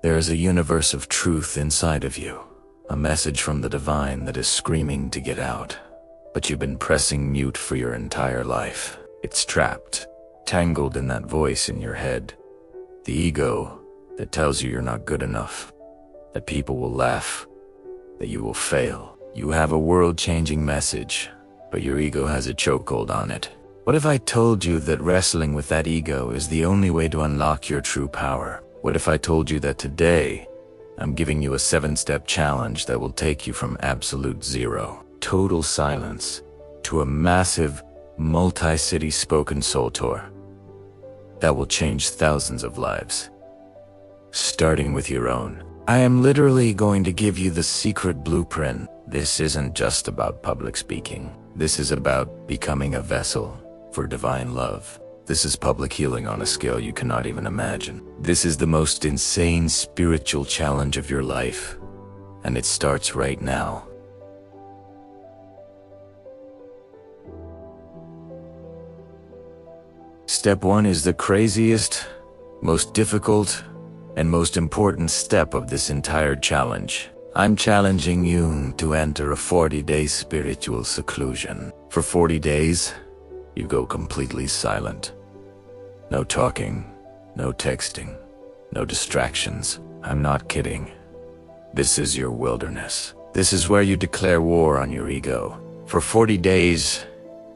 There is a universe of truth inside of you, a message from the divine that is screaming to get out. But you've been pressing mute for your entire life. It's trapped, tangled in that voice in your head. The ego that tells you you're not good enough, that people will laugh, that you will fail. You have a world-changing message, but your ego has a chokehold on it. What if I told you that wrestling with that ego is the only way to unlock your true power? What if I told you that today, I'm giving you a 7-step challenge that will take you from absolute zero, total silence, to a massive, multi-city spoken soul tour that will change thousands of lives, starting with your own. I am literally going to give you the secret blueprint. This isn't just about public speaking. This is about becoming a vessel for divine love. This is public healing on a scale you cannot even imagine. This is the most insane spiritual challenge of your life, and it starts right now. Step 1 is the craziest, most difficult, and most important step of this entire challenge. I'm challenging you to enter a 40-day spiritual seclusion. For 40 days, you go completely silent. No talking, no texting, no distractions. I'm not kidding. This is your wilderness. This is where you declare war on your ego. For 40 days,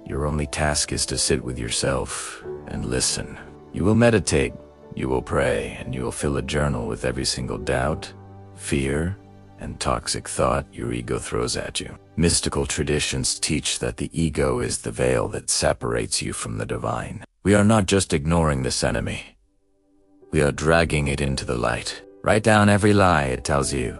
your only task is to sit with yourself and listen. You will meditate, you will pray, and you will fill a journal with every single doubt, fear, and toxic thought your ego throws at you. Mystical traditions teach that the ego is the veil that separates you from the divine. We are not just ignoring this enemy. We are dragging it into the light. Write down every lie it tells you.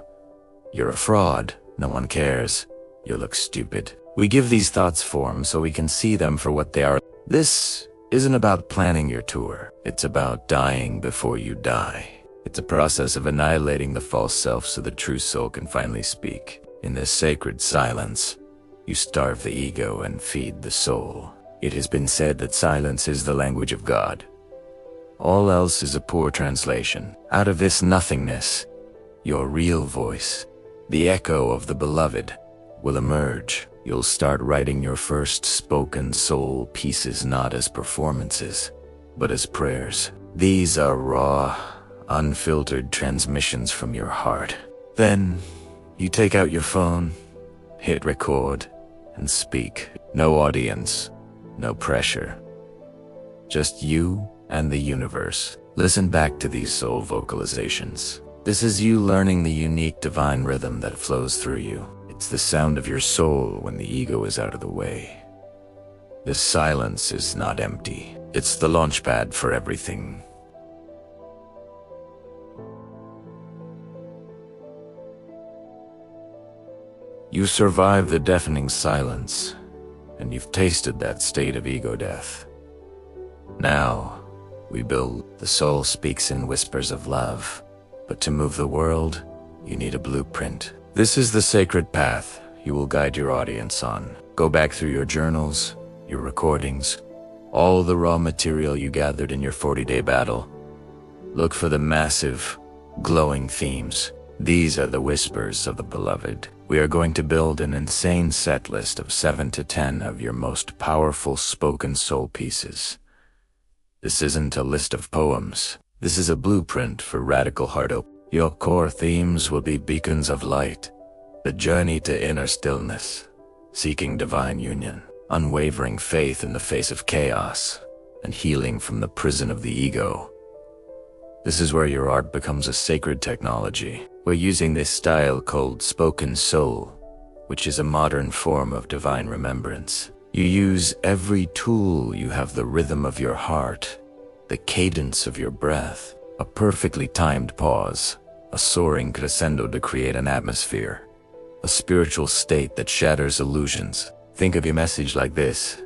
You're a fraud. No one cares. You look stupid. We give these thoughts form so we can see them for what they are. This isn't about planning your tour. It's about dying before you die. It's a process of annihilating the false self so the true soul can finally speak. In this sacred silence, you starve the ego and feed the soul. It has been said that silence is the language of God. All else is a poor translation. Out of this nothingness, your real voice, the echo of the beloved, will emerge. You'll start writing your first spoken soul pieces not as performances, but as prayers. These are raw, unfiltered transmissions from your heart. Then, you take out your phone, hit record, and speak. No audience, no pressure. Just you and the universe. Listen back to these soul vocalizations. This is you learning the unique divine rhythm that flows through you. It's the sound of your soul when the ego is out of the way. This silence is not empty. It's the launchpad for everything. You survive the deafening silence, and you've tasted that state of ego death. Now, we build. The soul speaks in whispers of love, but to move the world, you need a blueprint. This is the sacred path you will guide your audience on. Go back through your journals, your recordings, all the raw material you gathered in your 40-day battle. Look for the massive, glowing themes. These are the whispers of the beloved. We are going to build an insane set list of 7 to 10 of your most powerful spoken soul pieces. This isn't a list of poems. This is a blueprint for radical heart opening. Your core themes will be beacons of light, the journey to inner stillness, seeking divine union, unwavering faith in the face of chaos, and healing from the prison of the ego. This is where your art becomes a sacred technology. We're using this style called spoken soul, which is a modern form of divine remembrance. You use every tool. You have the rhythm of your heart, the cadence of your breath, a perfectly timed pause, a soaring crescendo to create an atmosphere, a spiritual state that shatters illusions. Think of your message like this.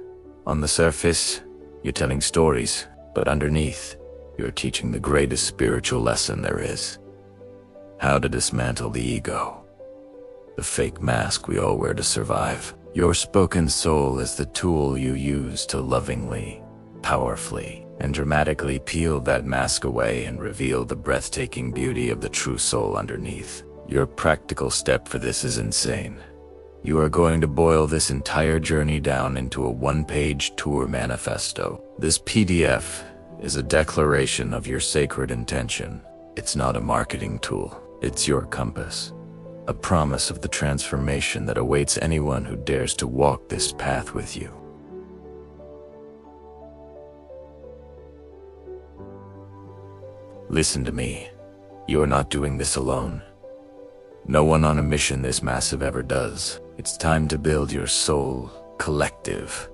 On the surface, you're telling stories, but underneath, you're teaching the greatest spiritual lesson there is. How to dismantle the ego, the fake mask we all wear to survive. Your spoken soul is the tool you use to lovingly, powerfully, and dramatically peel that mask away and reveal the breathtaking beauty of the true soul underneath. Your practical step for this is insane. You are going to boil this entire journey down into a one-page tour manifesto. This PDF is a declaration of your sacred intention. It's not a marketing tool. It's your compass. A promise of the transformation that awaits anyone who dares to walk this path with you. Listen to me. You are not doing this alone. No one on a mission this massive ever does. It's time to build your soul collective,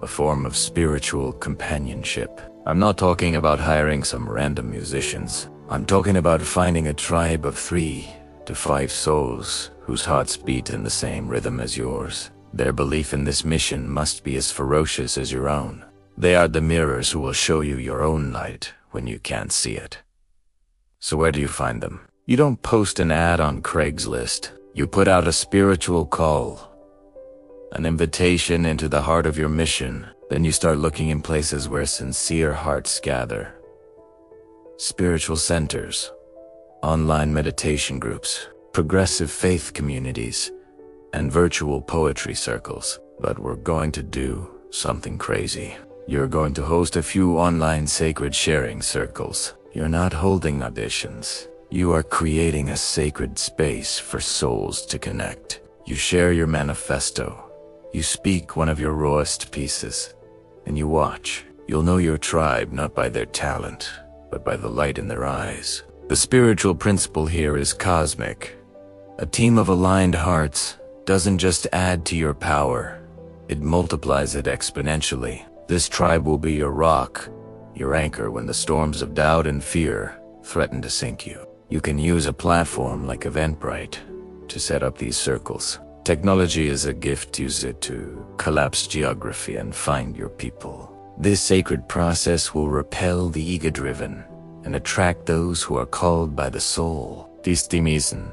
a form of spiritual companionship. I'm not talking about hiring some random musicians. I'm talking about finding a tribe of 3 to 5 souls whose hearts beat in the same rhythm as yours. Their belief in this mission must be as ferocious as your own. They are the mirrors who will show you your own light when you can't see it. So where do you find them? You don't post an ad on Craigslist. You put out a spiritual call, an invitation into the heart of your mission. Then you start looking in places where sincere hearts gather. Spiritual centers, online meditation groups, progressive faith communities, and virtual poetry circles. But we're going to do something crazy. You're going to host a few online sacred sharing circles. You're not holding auditions. You are creating a sacred space for souls to connect. You share your manifesto. You speak one of your rawest pieces, and you watch. You'll know your tribe not by their talent, but by the light in their eyes. The spiritual principle here is cosmic. A team of aligned hearts doesn't just add to your power, it multiplies it exponentially. This tribe will be your rock, your anchor when the storms of doubt and fear threaten to sink you. You can use a platform like Eventbrite to set up these circles. Technology is a gift. Use it to collapse geography and find your people. This sacred process will repel the ego-driven and attract those who are called by the soul. These Timisen,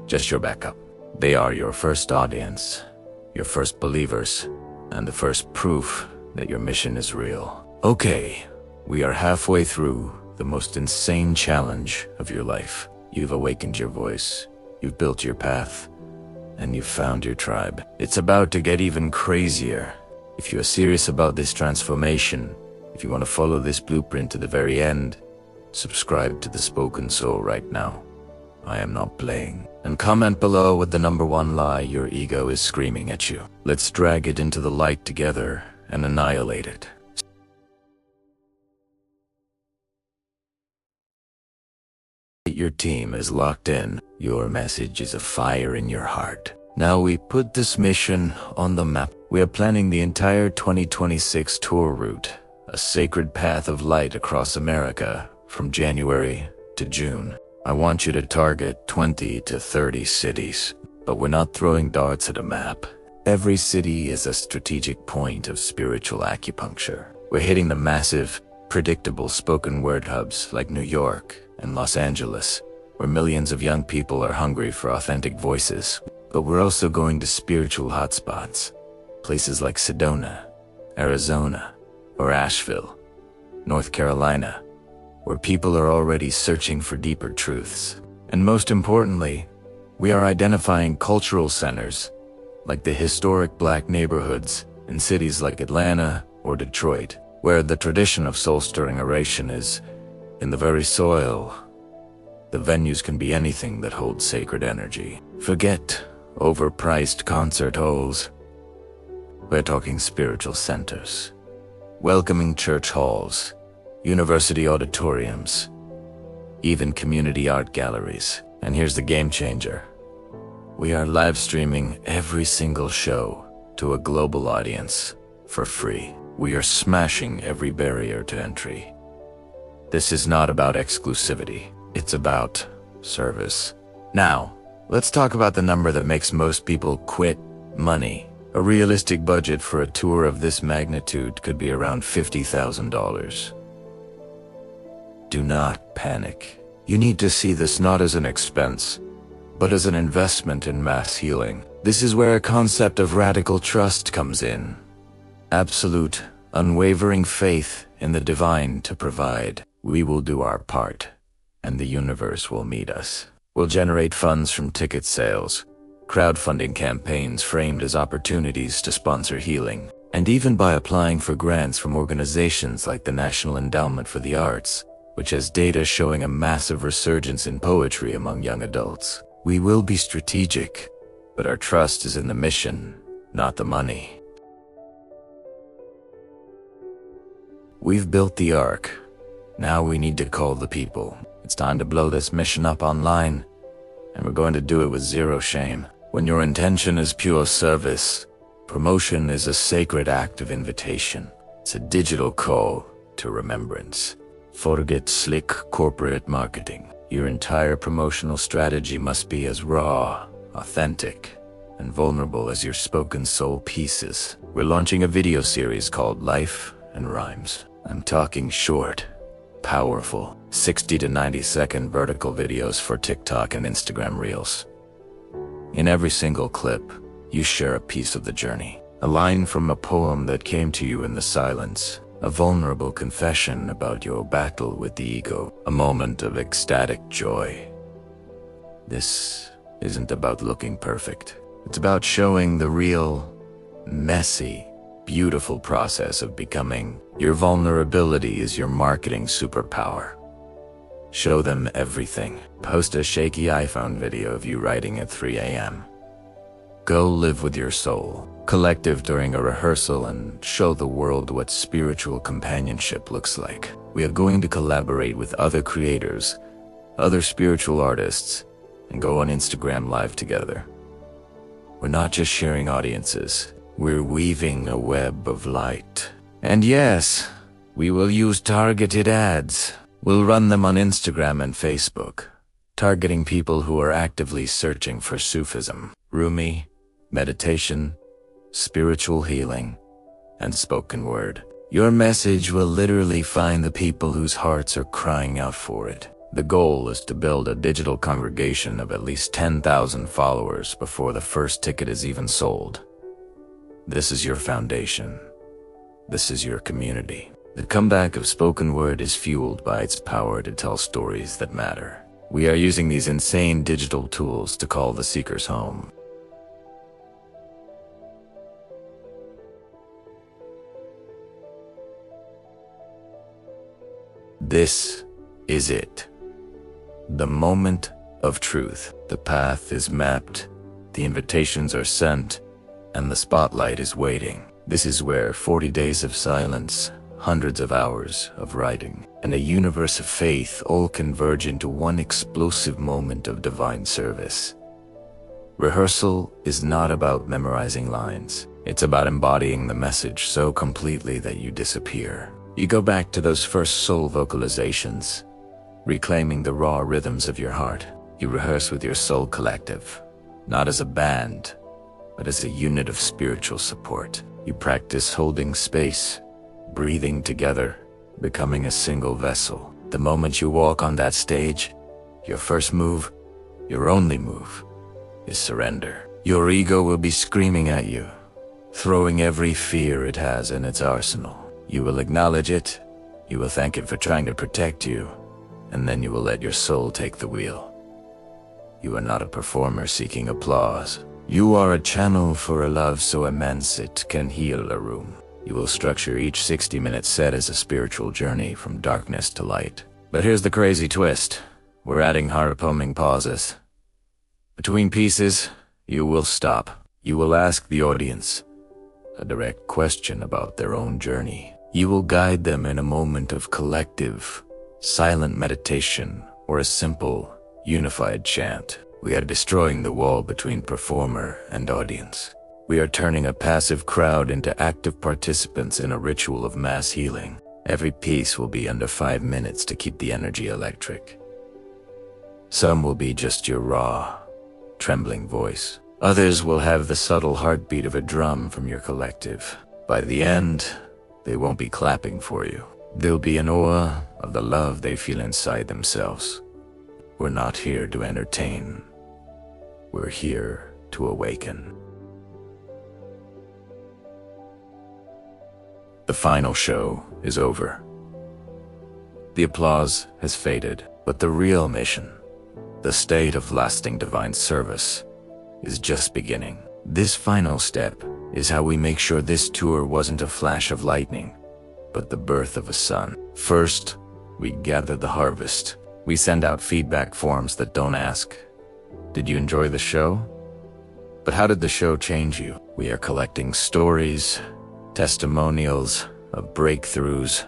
just your backup. They are your first audience, your first believers, and the first proof that your mission is real. Okay, we are halfway through the most insane challenge of your life. You've awakened your voice, you've built your path, and you've found your tribe. It's about to get even crazier. If you are serious about this transformation, if you want to follow this blueprint to the very end, subscribe to The Spoken Soul right now. I am not playing. And comment below with the #1 lie your ego is screaming at you. Let's drag it into the light together and annihilate it. Your team is locked in. Your message is a fire in your heart. Now we put this mission on the map. We are planning the entire 2026 tour route, a sacred path of light across America from January to June. I want you to target 20 to 30 cities, but we're not throwing darts at a map. Every city is a strategic point of spiritual acupuncture. We're hitting the massive, predictable spoken word hubs like New York and Los Angeles, where millions of young people are hungry for authentic voices. But we're also going to spiritual hotspots, places like Sedona, Arizona, or Asheville, North Carolina, where people are already searching for deeper truths. And most importantly, we are identifying cultural centers, like the historic Black neighborhoods in cities like Atlanta or Detroit, where the tradition of soul-stirring oration is in the very soil. The venues can be anything that holds sacred energy. Forget overpriced concert halls. We're talking spiritual centers, welcoming church halls, university auditoriums, even community art galleries. And here's the game changer. We are live streaming every single show to a global audience for free. We are smashing every barrier to entry. This is not about exclusivity. It's about service. Now, let's talk about the number that makes most people quit: money. A realistic budget for a tour of this magnitude could be around $50,000. Do not panic. You need to see this not as an expense, but as an investment in mass healing. This is where a concept of radical trust comes in. Absolute unwavering faith in the divine to provide. We will do our part, and the universe will meet us. We'll generate funds from ticket sales, crowdfunding campaigns framed as opportunities to sponsor healing, and even by applying for grants from organizations like the National Endowment for the Arts, which has data showing a massive resurgence in poetry among young adults. We will be strategic, but our trust is in the mission, not the money. We've built the Ark. Now we need to call the people. It's time to blow this mission up online, and we're going to do it with zero shame. When your intention is pure service, promotion is a sacred act of invitation. It's a digital call to remembrance. Forget slick corporate marketing. Your entire promotional strategy must be as raw, authentic, and vulnerable as your spoken soul pieces. We're launching a video series called Life and Rhymes. I'm talking short, powerful, 60 to 90-second vertical videos for TikTok and Instagram Reels. In every single clip, you share a piece of the journey. A line from a poem that came to you in the silence. A vulnerable confession about your battle with the ego. A moment of ecstatic joy. This isn't about looking perfect. It's about showing the real, messy, beautiful process of becoming. Your vulnerability is your marketing superpower. Show them everything. Post a shaky iPhone video of you writing at 3 a.m. Go live with your soul. Collective during a rehearsal and show the world what spiritual companionship looks like. We are going to collaborate with other creators, other spiritual artists, and go on Instagram Live together. We're not just sharing audiences. We're weaving a web of light. And yes, we will use targeted ads. We'll run them on Instagram and Facebook, targeting people who are actively searching for Sufism, Rumi, meditation, spiritual healing, and spoken word. Your message will literally find the people whose hearts are crying out for it. The goal is to build a digital congregation of at least 10,000 followers before the first ticket is even sold. This is your foundation. This is your community. The comeback of spoken word is fueled by its power to tell stories that matter. We are using these insane digital tools to call the seekers home. This is it. The moment of truth. The path is mapped, the invitations are sent, and the spotlight is waiting. This is where 40 days of silence, hundreds of hours of writing, and a universe of faith all converge into one explosive moment of divine service. Rehearsal is not about memorizing lines. It's about embodying the message so completely that you disappear. You go back to those first soul vocalizations, reclaiming the raw rhythms of your heart. You rehearse with your soul collective, not as a band, but as a unit of spiritual support. You practice holding space, breathing together, becoming a single vessel. The moment you walk on that stage, your first move, your only move, is surrender. Your ego will be screaming at you, throwing every fear it has in its arsenal. You will acknowledge it, you will thank it for trying to protect you, and then you will let your soul take the wheel. You are not a performer seeking applause. You are a channel for a love so immense it can heal a room. You will structure each 60-minute set as a spiritual journey from darkness to light. But here's the crazy twist. We're adding heart-pounding pauses. Between pieces, you will stop. You will ask the audience a direct question about their own journey. You will guide them in a moment of collective, silent meditation or a simple, unified chant. We are destroying the wall between performer and audience. We are turning a passive crowd into active participants in a ritual of mass healing. Every piece will be under 5 minutes to keep the energy electric. Some will be just your raw, trembling voice. Others will have the subtle heartbeat of a drum from your collective. By the end, they won't be clapping for you. They'll be in awe of the love they feel inside themselves. We're not here to entertain. We're here to awaken. The final show is over. The applause has faded, but the real mission, the state of lasting divine service, is just beginning. This final step is how we make sure this tour wasn't a flash of lightning, but the birth of a sun. First, we gather the harvest. We send out feedback forms that don't ask, "Did you enjoy the show?" But how did the show change you? We are collecting stories, testimonials of breakthroughs,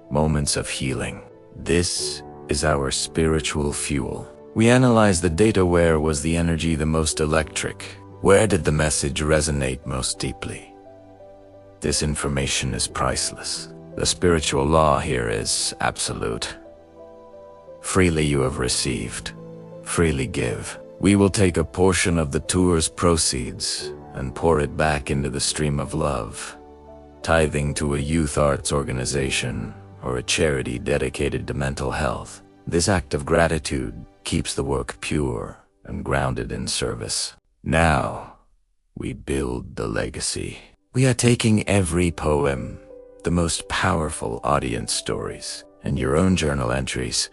moments of healing. This is our spiritual fuel. We analyze the data. Where was the energy the most electric? Where did the message resonate most deeply? This information is priceless. The spiritual law here is absolute. Freely you have received, freely give. We will take a portion of the tour's proceeds and pour it back into the stream of love, tithing to a youth arts organization or a charity dedicated to mental health. This act of gratitude keeps the work pure and grounded in service. Now, we build the legacy. We are taking every poem, the most powerful audience stories, and your own journal entries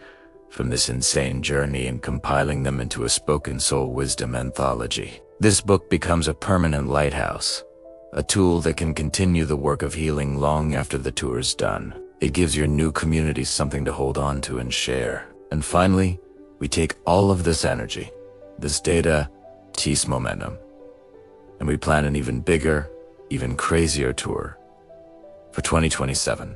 from this insane journey and compiling them into a spoken soul wisdom anthology. This book becomes a permanent lighthouse, a tool that can continue the work of healing long after the tour is done. It gives your new community something to hold on to and share. And finally, we take all of this energy, this data, this momentum, and we plan an even bigger, even crazier tour for 2027.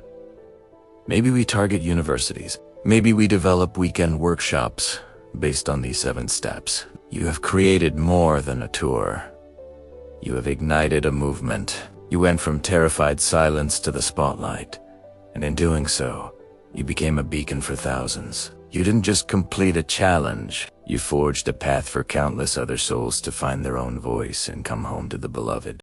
Maybe we target universities. Maybe we develop weekend workshops based on these 7 steps. You have created more than a tour. You have ignited a movement. You went from terrified silence to the spotlight, and in doing so, you became a beacon for thousands. You didn't just complete a challenge, you forged a path for countless other souls to find their own voice and come home to the beloved.